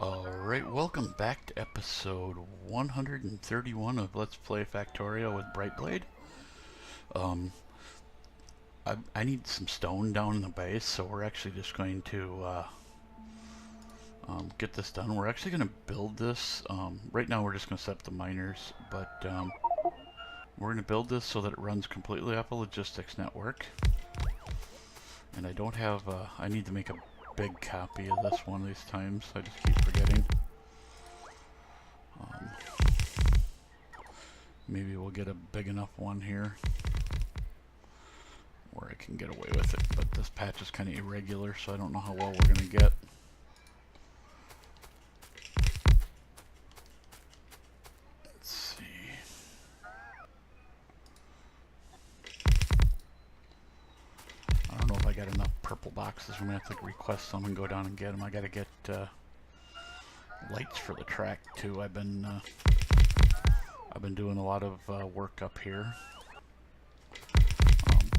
Alright, welcome back to episode 131 of Let's Play Factorio with Brightblade. Um, I need some stone down in the base, so we're actually just going to get this done. We're actually going to build this. Right now we're just going to set up the miners, but we're going to build this so that it runs completely off a logistics network. And I don't have, I need to make a big copy of this one of these times. I just keep forgetting. Maybe we'll get a big enough one here where I can get away with it, but this patch is kind of irregular, so I don't know how well we're going to get. Let's see. I don't know if I got enough purple boxes. I'm going to have to request some and go down and get them. I got to get lights for the track too. I've been doing a lot of work up here.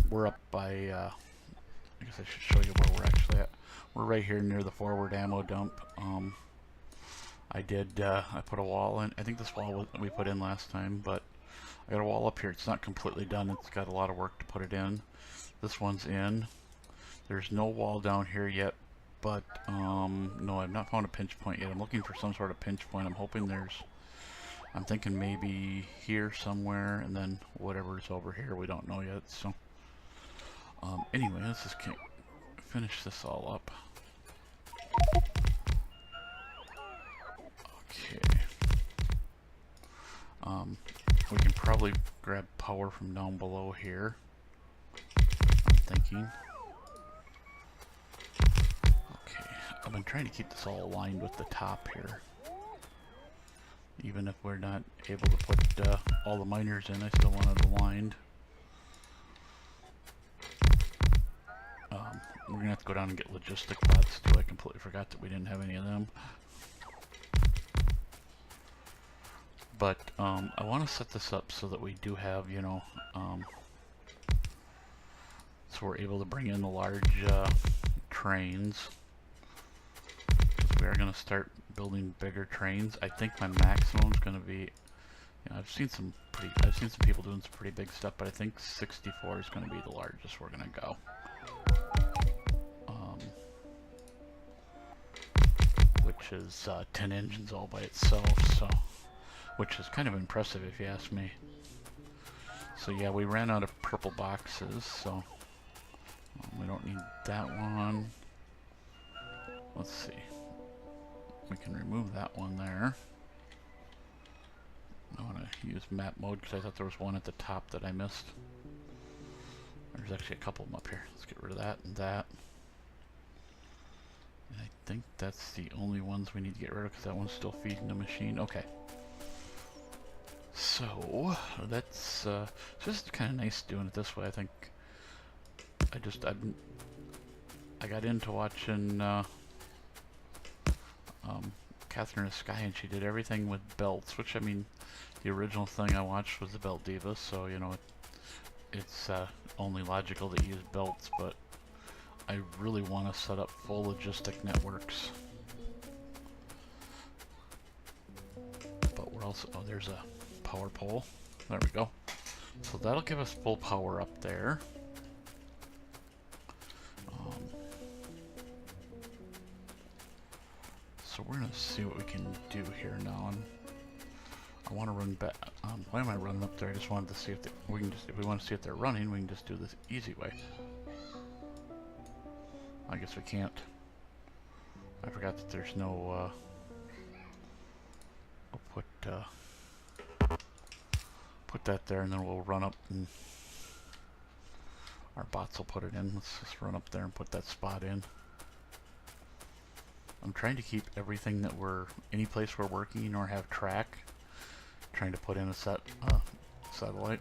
We're up by, I guess I should show you where we're actually at. We're right here near the forward ammo dump. I put a wall in. I think this wall we put in last time, but I got a wall up here. It's not completely done. It's got a lot of work to put it in. This one's in. There's no wall down here yet, but no, I've not found a pinch point yet. I'm looking for some sort of pinch point. I'm thinking maybe here somewhere, and then whatever's over here, we don't know yet. So, anyway, let's just finish this all up. Okay. We can probably grab power from down below here, I'm thinking. Okay, I've been trying to keep this all aligned with the top here. Even if we're not able to put all the miners in, I still want it aligned. We're going to have to go down and get logistic pots too. I completely forgot that we didn't have any of them. But I want to set this up so that we do have, you know, so we're able to bring in the large trains. We are going to start building bigger trains. I think my maximum is going to be, you know, I've seen some people doing some pretty big stuff, but I think 64 is going to be the largest we're going to go. Which is 10 engines all by itself, so which is kind of impressive if you ask me. So yeah, we ran out of purple boxes, so we don't need that one. Let's see. We can remove that one there. I want to use map mode because I thought there was one at the top that I missed. There's actually a couple of them up here. Let's get rid of that and that. And I think that's the only ones we need to get rid of because that one's still feeding the machine. Okay. So that's just kind of nice doing it this way. I think I got into watching Catherine of Sky, and she did everything with belts, which, I mean, the original thing I watched was the Belt Divas, so, you know, it's only logical to use belts, but I really want to set up full logistic networks. But we're also, oh, there's a power pole. There we go. So that'll give us full power up there. So we're going to see what we can do here now. And I want to run back. Why am I running up there? I just wanted to see if we can just, if we want to see if they're running, we can just do this easy way. I guess we can't. I forgot that there's no. We'll put that there, and then we'll run up, and our bots will put it in. Let's just run up there and put that spot in. I'm trying to keep everything that any place we're working or have track, trying to put in a satellite.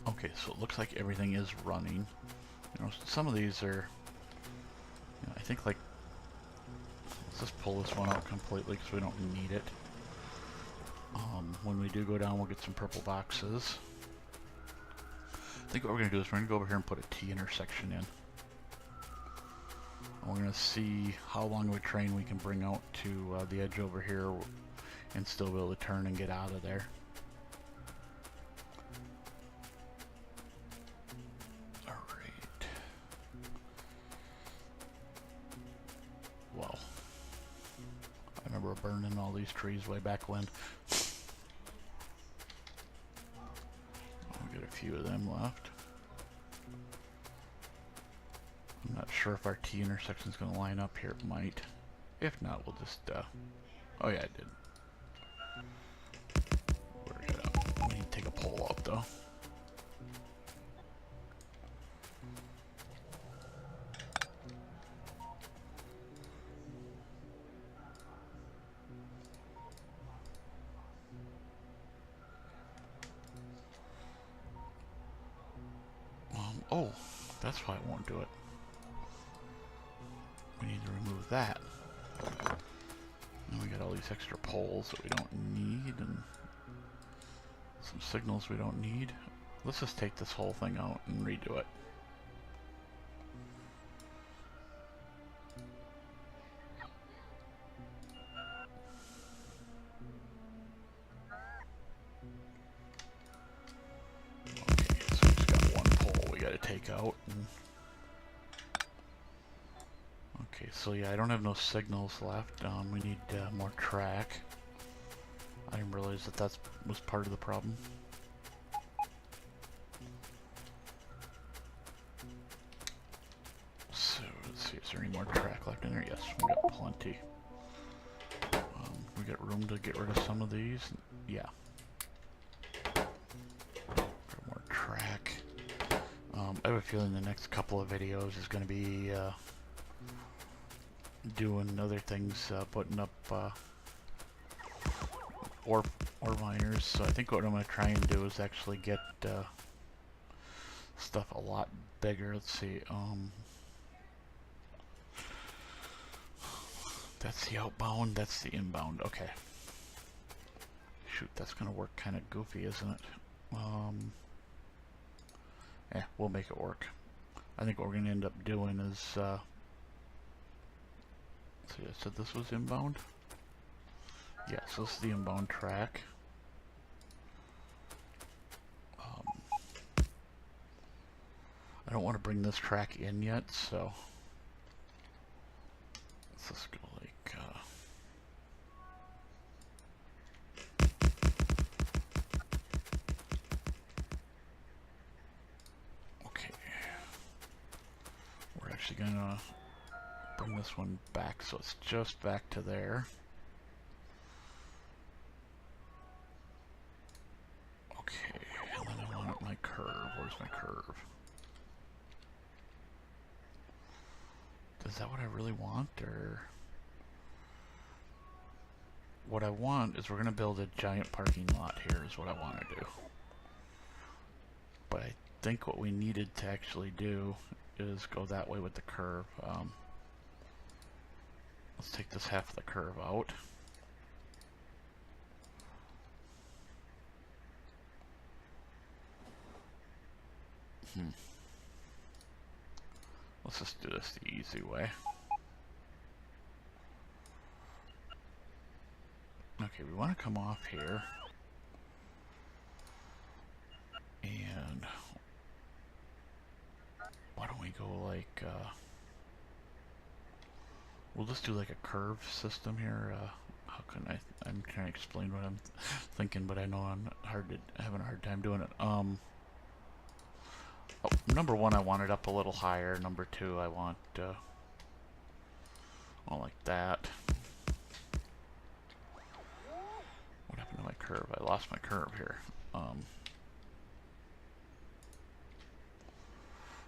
Okay, so it looks like everything is running. You know, some of these are, you know, I think, like, let's just pull this one out completely because we don't need it. When we do go down, we'll get some purple boxes. I think what we're going to do is we're going to go over here and put a T intersection in. We're going to see how long of a train we can bring out to the edge over here and still be able to turn and get out of there. Alright. Well, I remember burning all these trees way back when. I'll get a few of them left. I'm not sure if our T intersection is going to line up here. It might. If not, we'll just, oh yeah, it did. We're gonna, we need to take a pole out, though. Oh, that's why it won't do it. We need to remove that. And we got all these extra poles that we don't need, and some signals we don't need. Let's just take this whole thing out and redo it. Okay, so we just got one pole we gotta take out. And okay, so yeah, I don't have no signals left. We need more track. I didn't realize that that was part of the problem. So, let's see, is there any more track left in there? Yes, we got plenty. We got room to get rid of some of these. Yeah. Got more track. I have a feeling the next couple of videos is going to be doing other things, putting up ore miners. So I think what I'm going to try and do is actually get stuff a lot bigger. Let's see. That's the outbound. That's the inbound. Okay. Shoot, that's going to work kind of goofy, isn't it? Yeah, we'll make it work. I think what we're going to end up doing is see, I said this was inbound? Yes, this is the inbound track. I don't want to bring this track in yet, so let's just go like okay. We're actually gonna bring this one back so it's just back to there. Okay, and then I want my curve. Where's my curve? Is that what I really want, or what I want is we're gonna build a giant parking lot here is what I want to do. But I think what we needed to actually do is go that way with the curve. Let's take this half of the curve out. Let's just do this the easy way. Okay, we want to come off here. And why don't we go like, we'll just do like a curve system here. How can I'm trying to explain what I'm thinking, but I know I'm having a hard time doing it. Number one, I want it up a little higher. Number two, I want, well, like that. What happened to my curve? I lost my curve here.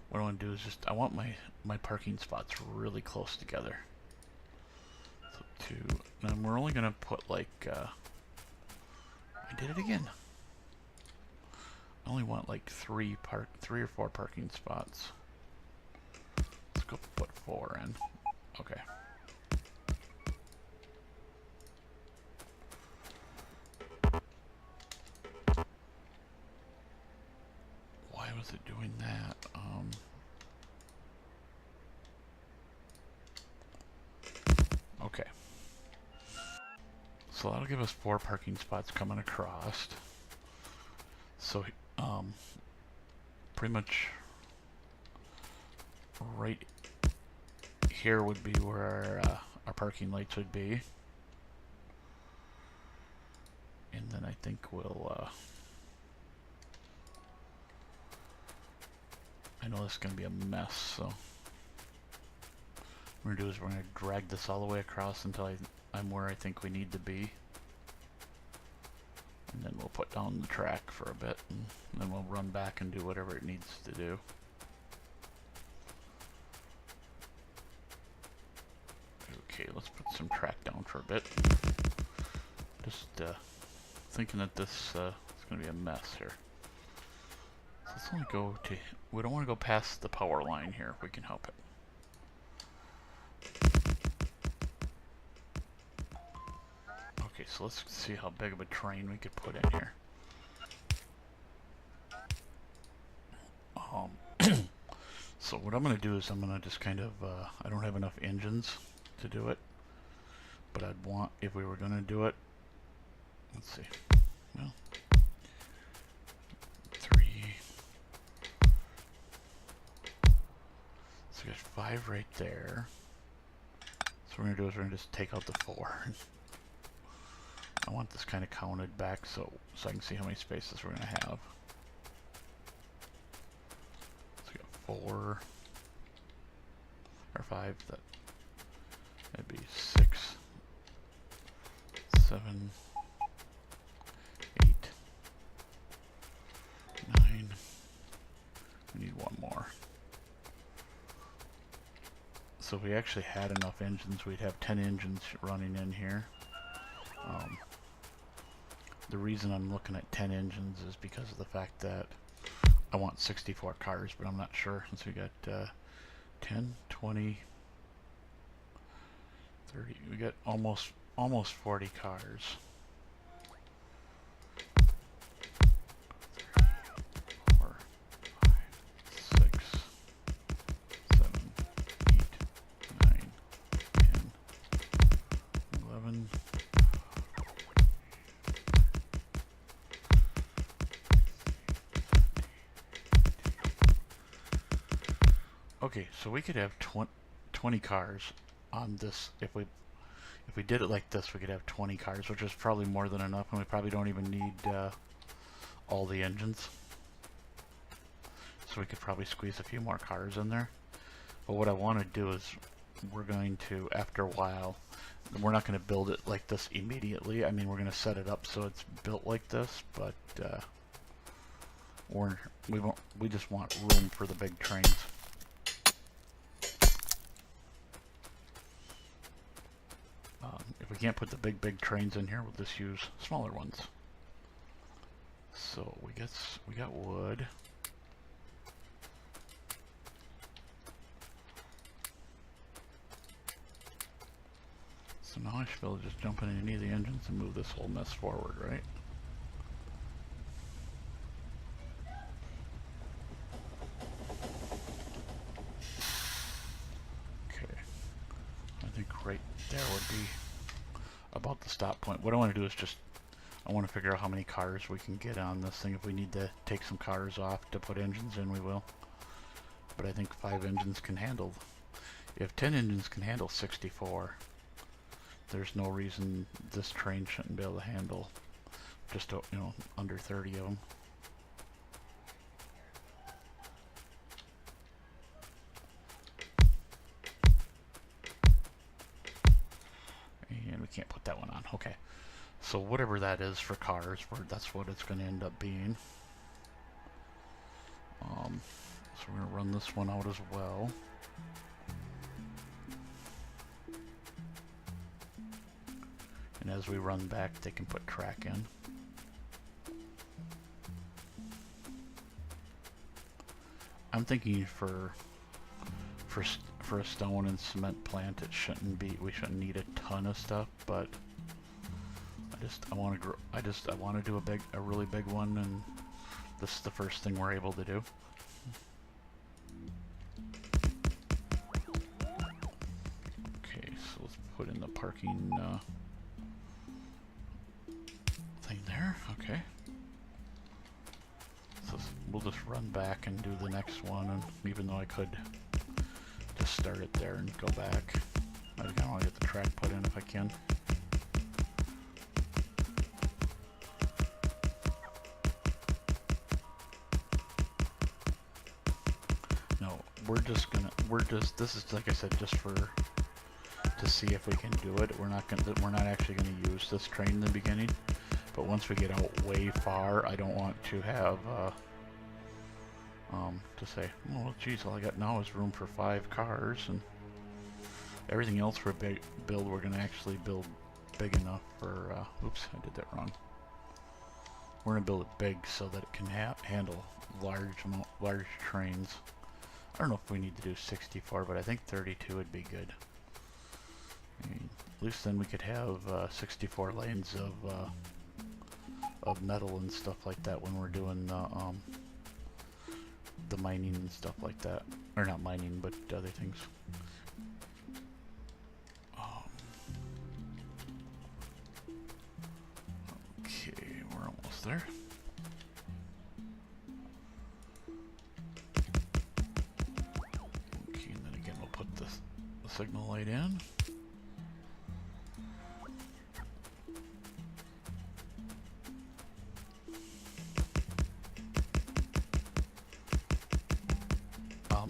What I want to do is just, I want my parking spots really close together. So two, and we're only going to put like, I did it again. I only want like three or four parking spots. Let's go put 4 in. Okay. Why was it doing that? So that'll give us 4 parking spots coming across. So, pretty much right here would be where our parking lights would be. And then I think we'll, I know this is going to be a mess, so what we're going to do is we're going to drag this all the way across until I'm where I think we need to be. And then we'll put down the track for a bit, and then we'll run back and do whatever it needs to do. Okay, let's put some track down for a bit. Just thinking that this is going to be a mess here. So let's only go to, we don't want to go past the power line here if we can help it. Okay, so let's see how big of a train we could put in here. So what I'm going to do is I'm going to just kind of, I don't have enough engines to do it, but I'd want, if we were going to do it, let's see, well, 3, so we got 5 right there. So what we're going to do is we're going to just take out the 4. I want this kind of counted back so I can see how many spaces we're going to have. So we got 4 or 5, that'd be 6, 7, 8, 9. We need 1 more. So if we actually had enough engines, we'd have 10 engines running in here. The reason I'm looking at 10 engines is because of the fact that I want 64 cars, but I'm not sure. Since we got 10, 20, 30, we got almost 40 cars. 4, 5, 6, 7, 8, 9, 10, 11. Okay, so we could have 20 cars on this. If we did it like this, we could have 20 cars, which is probably more than enough, and we probably don't even need all the engines. So we could probably squeeze a few more cars in there. But what I want to do is we're going to, after a while, we're not going to build it like this immediately. I mean, we're going to set it up so it's built like this, but we just want room for the big trains. If we can't put the big trains in here, we'll just use smaller ones. So we got wood. So now I should be able to just jump in any of the engines and move this whole mess forward, right? Okay. I think right there would be about the stop point. What I want to do is just, I want to figure out how many cars we can get on this thing. If we need to take some cars off to put engines in, we will. But I think 5 engines can handle, if 10 engines can handle 64, there's no reason this train shouldn't be able to handle just, you know, under 30 of them. And we can't put that one on. Okay. So whatever that is for cars, that's what it's going to end up being. So we're going to run this one out as well. And as we run back, they can put track in. I'm thinking for a stone and cement plant, it shouldn't be, we shouldn't need a ton of stuff, but I want to do a really big one, and this is the first thing we're able to do. Okay, so let's put in the parking there. Okay. So we'll just run back and do the next one, and even though I could just start it there and go back, I kind of want to get the track put in if I can. No, this is, like I said, just to see if we can do it. We're not actually gonna use this train in the beginning, but once we get out way far, I don't want to have to say, oh well, geez, all I got now is room for 5 cars, and everything else we're we're gonna actually build big enough for oops, I did that wrong. We're gonna build it big so that it can handle large trains. I don't know if we need to do 64, but I think 32 would be good. I mean, at least then we could have 64 lanes of metal and stuff like that when we're doing the mining and stuff like that. Or not mining, but other things. Okay, we're almost there. Okay, and then again we'll put the signal light in.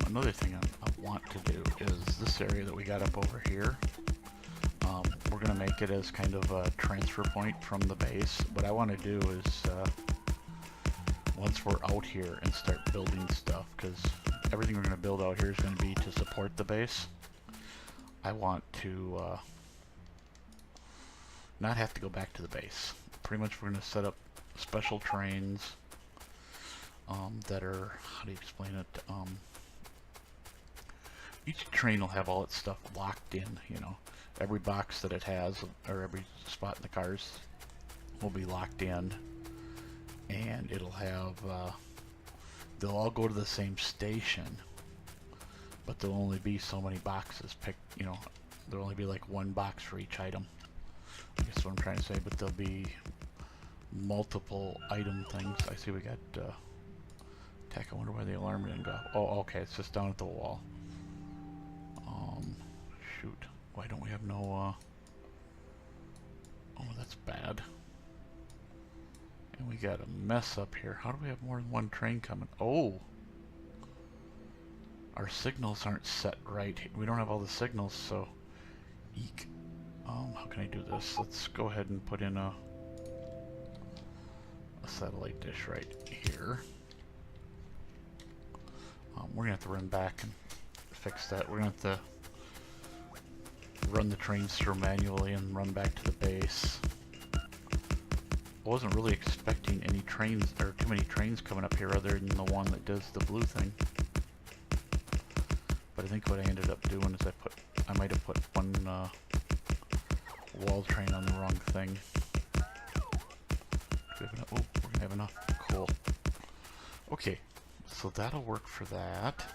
Another thing I want to do is this area that we got up over here. We're going to make it as kind of a transfer point from the base. What I want to do is, once we're out here and start building stuff, because everything we're going to build out here is going to be to support the base, I want to not have to go back to the base. Pretty much we're going to set up special trains that are, how do you explain it? Each train will have all its stuff locked in, you know. Every box that it has, or every spot in the cars, will be locked in. And it'll have, they'll all go to the same station, but there'll only be so many boxes picked, you know. There'll only be like 1 box for each item. I guess what I'm trying to say, but there'll be multiple item things. I see we got, tech, I wonder why the alarm didn't go off. Oh, okay, it's just down at the wall. Shoot. Why don't we have no, oh, that's bad. And we got a mess up here. How do we have more than 1 train coming? Oh! Our signals aren't set right. We don't have all the signals, so... Eek. How can I do this? Let's go ahead and put in a satellite dish right here. We're gonna have to run back and fix that. We're gonna have to run the trains through manually and run back to the base. I wasn't really expecting any trains, or too many trains coming up here other than the one that does the blue thing. But I think what I ended up doing is I might have put 1 wall train on the wrong thing. Oh, we're gonna have enough. Cool. Okay, so that'll work for that.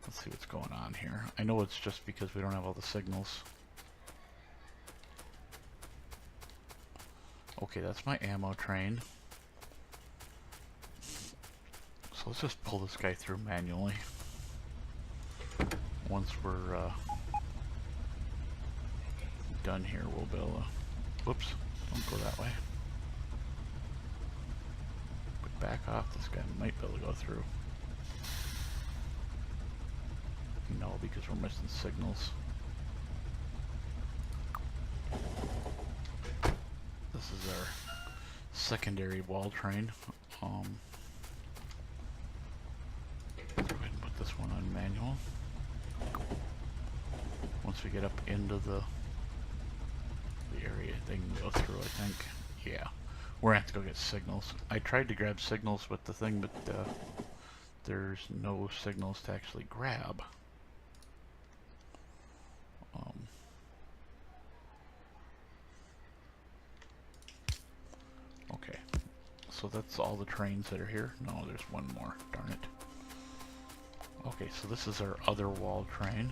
Let's see what's going on here. I know it's just because we don't have all the signals. Okay, that's my ammo train. So let's just pull this guy through manually. Once we're done here, we'll be able to... Whoops, don't go that way. But back off, this guy might be able to go through. No, because we're missing signals. This is our secondary wall train. Let's go ahead and put this one on manual. Once we get up into the area they can go through, I think. Yeah. We're gonna have to go get signals. I tried to grab signals with the thing, but there's no signals to actually grab. Okay, so that's all the trains that are here. No, there's 1 more, darn it. Okay, so this is our other wall train.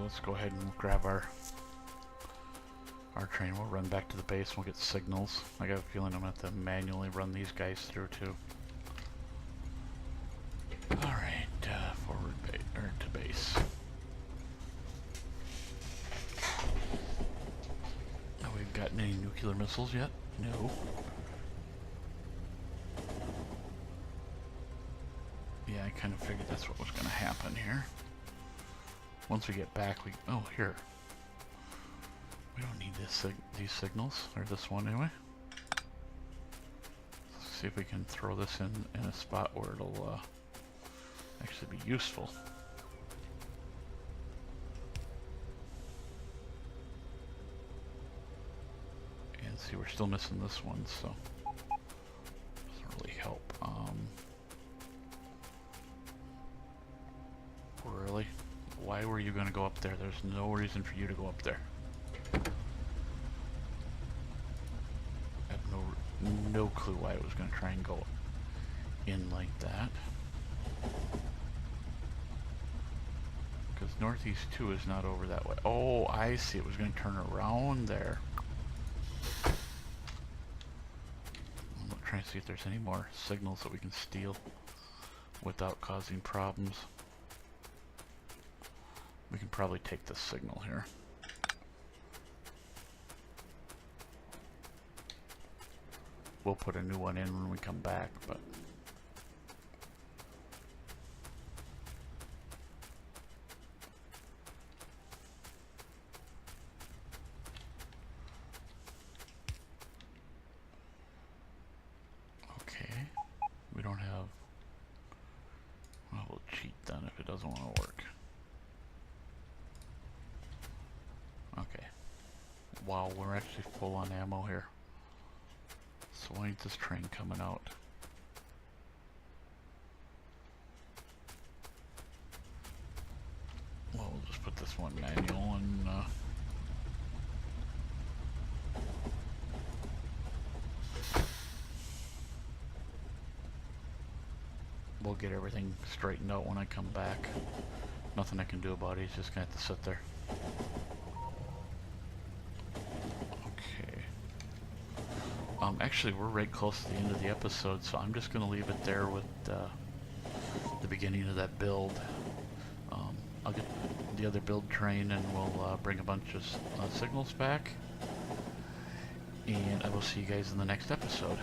So let's go ahead and grab our train. We'll run back to the base and we'll get signals. I got a feeling I'm going to have to manually run these guys through too. Alright, forward to base. Have we gotten any nuclear missiles yet? No. Yeah, I kind of figured that's what was going to happen here. Once we get back, oh, here. We don't need these signals, or this one anyway. Let's see if we can throw this in a spot where it'll actually be useful. And see, we're still missing this one, so doesn't really help. Really? Why were you going to go up there? There's no reason for you to go up there. I have no clue why it was going to try and go in like that. Because Northeast 2 is not over that way. Oh, I see. It was going to turn around there. I'm trying to see if there's any more signals that we can steal without causing problems. We can probably take this signal here. We'll put a new one in when we come back, but okay. We don't have, well, we'll cheat then if it doesn't want to work. Okay. Wow, we're actually full on ammo here. So why ain't this train coming out? Well, we'll just put this one manual and we'll get everything straightened out when I come back. Nothing I can do about it, he's just gonna have to sit there. Actually, we're right close to the end of the episode, so I'm just going to leave it there with the beginning of that build. I'll get the other build train and we'll bring a bunch of signals back. And I will see you guys in the next episode.